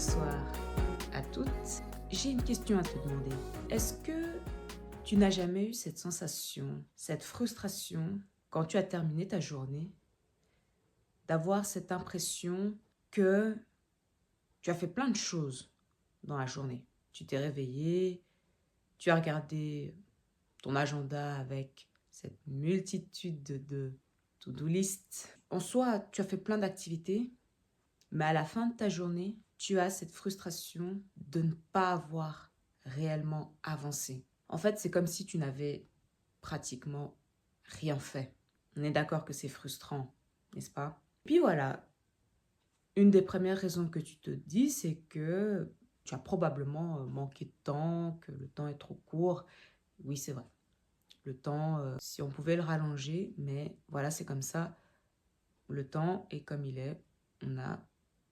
Bonsoir à toutes. J'ai une question à te demander. Est-ce que tu n'as jamais eu cette sensation, cette frustration, quand tu as terminé ta journée, d'avoir cette impression que tu as fait plein de choses dans la journée? Tu t'es réveillé, tu as regardé ton agenda avec cette multitude de to-do list. En soi, tu as fait plein d'activités, mais à la fin de ta journée, tu as cette frustration de ne pas avoir réellement avancé. En fait, c'est comme si tu n'avais pratiquement rien fait. On est d'accord que c'est frustrant, n'est-ce pas? Puis voilà, une des premières raisons que tu te dis, c'est que tu as probablement manqué de temps, que le temps est trop court. Oui, c'est vrai. Le temps, si on pouvait le rallonger, mais voilà, c'est comme ça. Le temps est comme il est. On a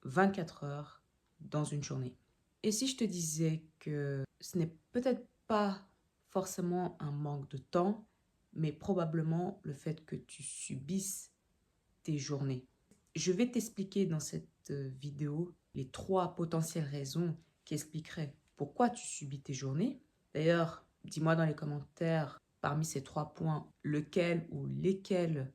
24 heures dans une journée. Et si je te disais que ce n'est peut-être pas forcément un manque de temps, mais probablement le fait que tu subisses tes journées. Je vais t'expliquer dans cette vidéo les 3 potentielles raisons qui expliqueraient pourquoi tu subis tes journées. D'ailleurs, dis-moi dans les commentaires, parmi ces 3 points, lequel ou lesquels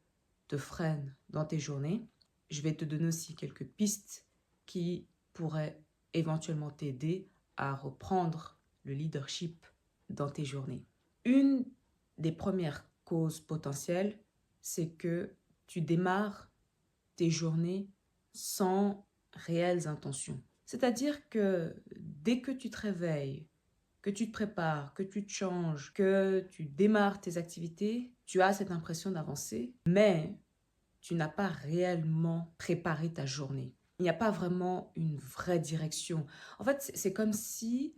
te freinent dans tes journées. Je vais te donner aussi quelques pistes qui pourraient éventuellement t'aider à reprendre le leadership dans tes journées. Une des premières causes potentielles, c'est que tu démarres tes journées sans réelles intentions. C'est-à-dire que dès que tu te réveilles, que tu te prépares, que tu te changes, que tu démarres tes activités, tu as cette impression d'avancer, mais tu n'as pas réellement préparé ta journée. Il n'y a pas vraiment une vraie direction. En fait, c'est comme si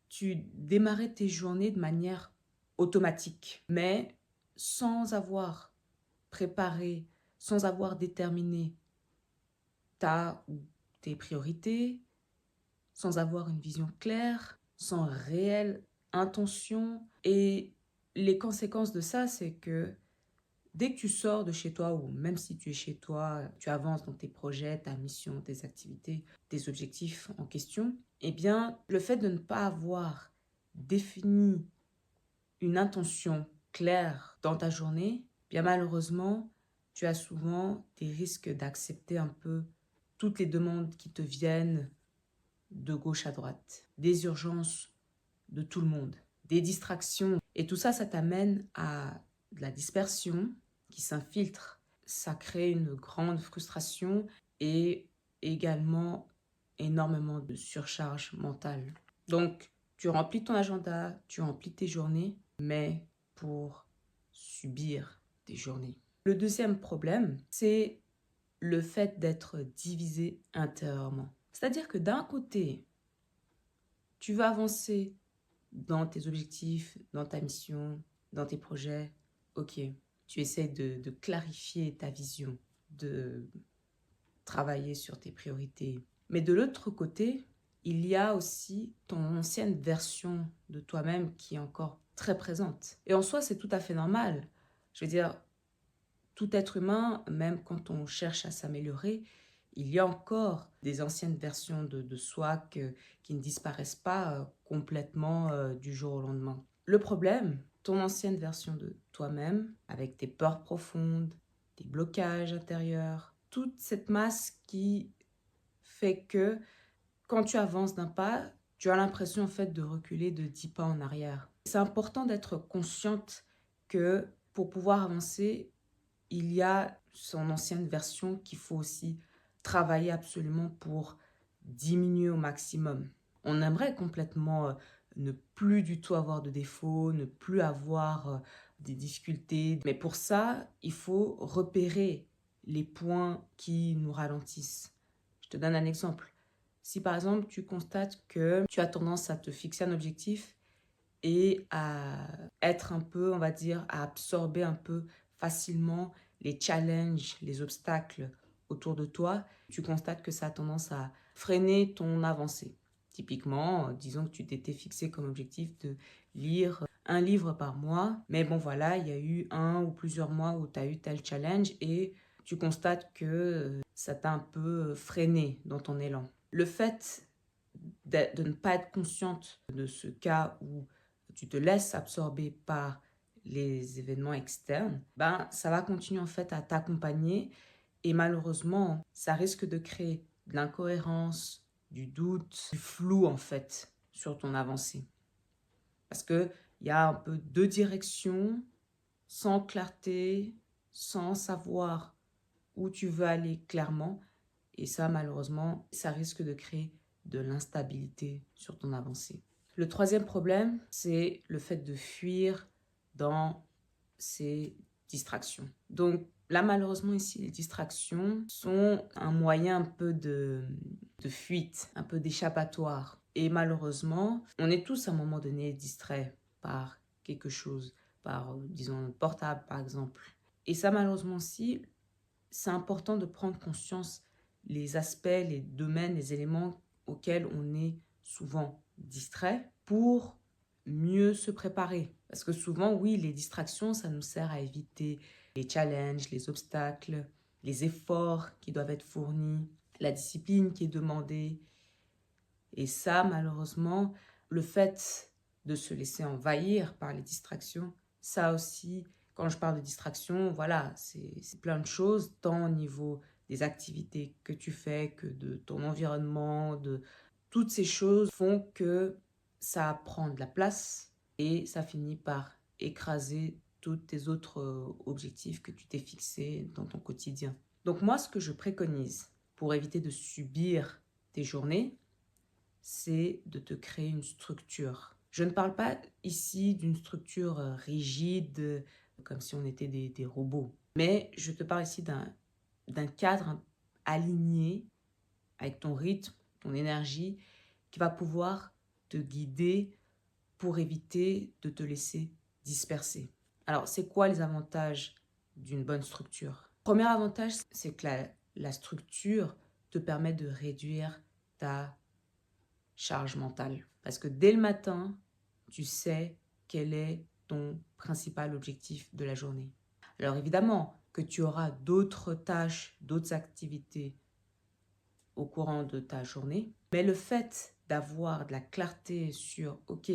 tu démarrais tes journées de manière automatique, mais sans avoir préparé, sans avoir déterminé ta ou tes priorités, sans avoir une vision claire, sans réelle intention. Et les conséquences de ça, c'est que dès que tu sors de chez toi, ou même si tu es chez toi, tu avances dans tes projets, ta mission, tes activités, tes objectifs en question, eh bien, le fait de ne pas avoir défini une intention claire dans ta journée, bien malheureusement, tu as souvent des risques d'accepter un peu toutes les demandes qui te viennent de gauche à droite, des urgences de tout le monde, des distractions. Et tout ça, ça t'amène à de la dispersion qui s'infiltre. Ça crée une grande frustration et également énormément de surcharge mentale. Donc, tu remplis ton agenda, tu remplis tes journées, mais pour subir tes journées. Le deuxième problème, c'est le fait d'être divisé intérieurement. C'est-à-dire que d'un côté, tu vas avancer dans tes objectifs, dans ta mission, dans tes projets. Ok, tu essaies de clarifier ta vision, de travailler sur tes priorités. Mais de l'autre côté, il y a aussi ton ancienne version de toi-même qui est encore très présente. Et en soi, c'est tout à fait normal. Je veux dire, tout être humain, même quand on cherche à s'améliorer, il y a encore des anciennes versions de soi qui ne disparaissent pas complètement du jour au lendemain. Le problème, ton ancienne version de toi-même, avec tes peurs profondes, tes blocages intérieurs, toute cette masse qui fait que quand tu avances d'un pas, tu as l'impression en fait de reculer de 10 pas en arrière. C'est important d'être consciente que pour pouvoir avancer, il y a son ancienne version qu'il faut aussi travailler absolument pour diminuer au maximum. On aimerait complètement ne plus du tout avoir de défauts, ne plus avoir des difficultés. Mais pour ça, il faut repérer les points qui nous ralentissent. Je te donne un exemple. Si par exemple, tu constates que tu as tendance à te fixer un objectif et à être un peu, on va dire, à absorber un peu facilement les challenges, les obstacles autour de toi, tu constates que ça a tendance à freiner ton avancée. Typiquement, disons que tu t'étais fixé comme objectif de lire un livre par mois, mais bon voilà, il y a eu un ou plusieurs mois où tu as eu tel challenge et tu constates que ça t'a un peu freiné dans ton élan. Le fait de ne pas être consciente de ce cas où tu te laisses absorber par les événements externes, ben, ça va continuer en fait à t'accompagner et malheureusement, ça risque de créer de l'incohérence, du doute, du flou en fait sur ton avancée. Parce qu'il y a un peu deux directions, sans clarté, sans savoir où tu veux aller clairement. Et ça, malheureusement, ça risque de créer de l'instabilité sur ton avancée. Le troisième problème, c'est le fait de fuir dans ces distractions. Donc là, malheureusement, ici, les distractions sont un moyen un peu de fuite, un peu d'échappatoire. Et malheureusement, on est tous à un moment donné distraits par quelque chose, par, disons, notre portable, par exemple. Et ça, malheureusement aussi, c'est important de prendre conscience les aspects, les domaines, les éléments auxquels on est souvent distrait pour mieux se préparer. Parce que souvent, oui, les distractions, ça nous sert à éviter les challenges, les obstacles, les efforts qui doivent être fournis, la discipline qui est demandée. Et ça, malheureusement, le fait de se laisser envahir par les distractions, ça aussi, quand je parle de distraction, voilà, c'est plein de choses, tant au niveau des activités que tu fais, que de ton environnement, de toutes ces choses font que ça prend de la place et ça finit par écraser tous tes autres objectifs que tu t'es fixés dans ton quotidien. Donc moi, ce que je préconise pour éviter de subir tes journées, c'est de te créer une structure. Je ne parle pas ici d'une structure rigide, comme si on était des robots, mais je te parle ici d'un cadre aligné avec ton rythme, ton énergie, qui va pouvoir te guider pour éviter de te laisser disperser. Alors, c'est quoi les avantages d'une bonne structure? Premier avantage, c'est que la structure te permet de réduire ta charge mentale. Parce que dès le matin, tu sais quel est ton principal objectif de la journée. Alors évidemment que tu auras d'autres tâches, d'autres activités au courant de ta journée, mais le fait d'avoir de la clarté sur, ok,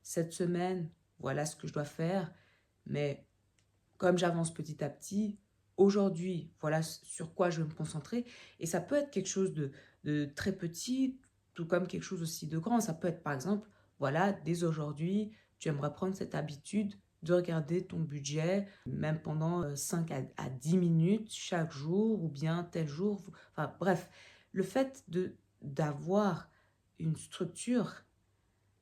cette semaine, voilà ce que je dois faire, mais comme j'avance petit à petit, aujourd'hui, voilà sur quoi je vais me concentrer, et ça peut être quelque chose de très petit, tout comme quelque chose aussi de grand. Ça peut être par exemple, voilà, dès aujourd'hui, tu aimerais prendre cette habitude de regarder ton budget, même pendant 5 à 10 minutes chaque jour, ou bien tel jour. Enfin bref, le fait d'avoir une structure,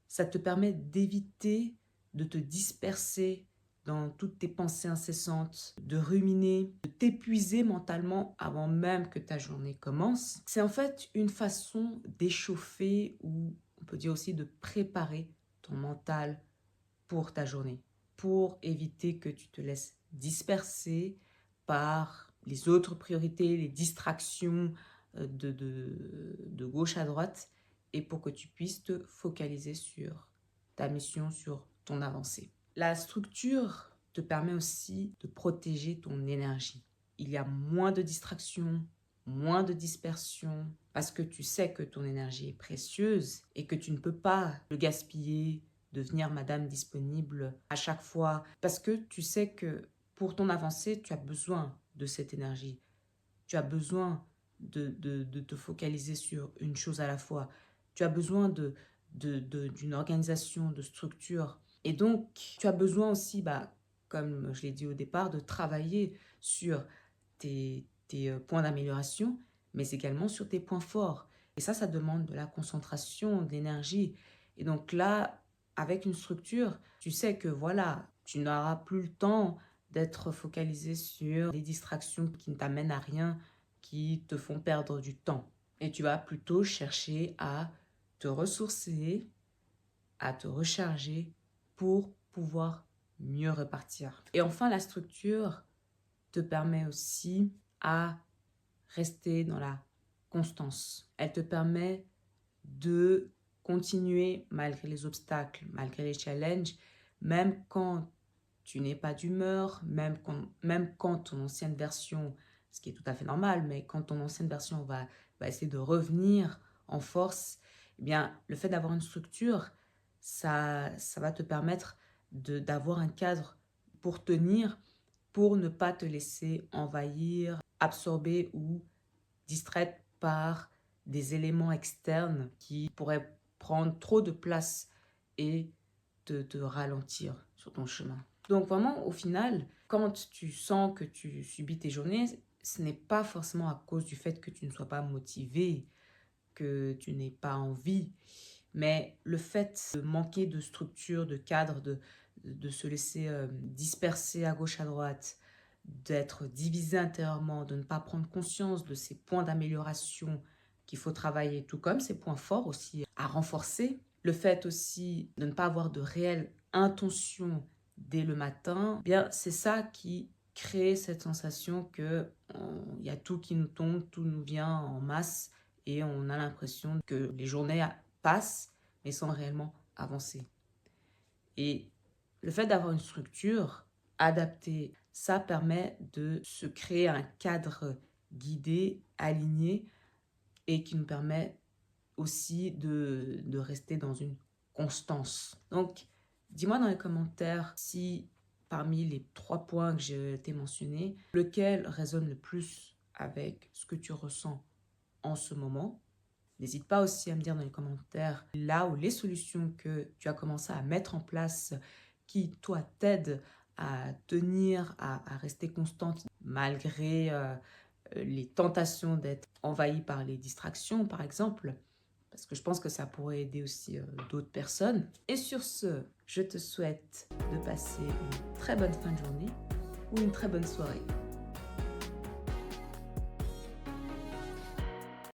ça te permet d'éviter de te disperser dans toutes tes pensées incessantes, de ruminer, de t'épuiser mentalement avant même que ta journée commence. C'est en fait une façon d'échauffer ou on peut dire aussi de préparer ton mental pour ta journée, pour éviter que tu te laisses disperser par les autres priorités, les distractions de gauche à droite, et pour que tu puisses te focaliser sur ta mission, sur ton avancée. La structure te permet aussi de protéger ton énergie. Il y a moins de distractions, moins de dispersion, parce que tu sais que ton énergie est précieuse et que tu ne peux pas le gaspiller, devenir madame disponible à chaque fois, parce que tu sais que pour ton avancée, tu as besoin de cette énergie. Tu as besoin de te focaliser sur une chose à la fois. Tu as besoin d'une organisation, de structure. Et donc, tu as besoin aussi, comme je l'ai dit au départ, de travailler sur tes points d'amélioration, mais également sur tes points forts. Et ça demande de la concentration, de l'énergie. Et donc là, avec une structure, tu sais que voilà, tu n'auras plus le temps d'être focalisé sur des distractions qui ne t'amènent à rien, qui te font perdre du temps. Et tu vas plutôt chercher à te ressourcer, à te recharger pour pouvoir mieux repartir. Et enfin, la structure te permet aussi à rester dans la constance. Elle te permet de continuer malgré les obstacles, malgré les challenges, même quand tu n'es pas d'humeur, même quand ton ancienne version, ce qui est tout à fait normal, mais quand ton ancienne version va essayer de revenir en force, Eh bien, le fait d'avoir une structure, ça va te permettre d'avoir un cadre pour tenir, pour ne pas te laisser envahir, absorber ou distraite par des éléments externes qui pourraient prendre trop de place et te ralentir sur ton chemin. Donc vraiment, au final, quand tu sens que tu subis tes journées, ce n'est pas forcément à cause du fait que tu ne sois pas motivé, que tu n'aies pas envie, mais le fait de manquer de structure, de cadre, de se laisser disperser à gauche, à droite, d'être divisé intérieurement, de ne pas prendre conscience de ces points d'amélioration qu'il faut travailler, tout comme ces points forts aussi à renforcer. Le fait aussi de ne pas avoir de réelle intention dès le matin, eh bien c'est ça qui crée cette sensation que il y a tout qui nous tombe, tout nous vient en masse et on a l'impression que les journées passent mais sans réellement avancer. Et le fait d'avoir une structure adaptée, ça permet de se créer un cadre guidé, aligné et qui nous permet aussi de rester dans une constance. Donc, dis-moi dans les commentaires si parmi les 3 points que je t'ai mentionnés, lequel résonne le plus avec ce que tu ressens en ce moment. N'hésite pas aussi à me dire dans les commentaires là où les solutions que tu as commencé à mettre en place qui, toi, t'aident à tenir, à rester constante malgré les tentations d'être envahi par les distractions, par exemple, parce que je pense que ça pourrait aider aussi d'autres personnes. Et sur ce, je te souhaite de passer une très bonne fin de journée ou une très bonne soirée.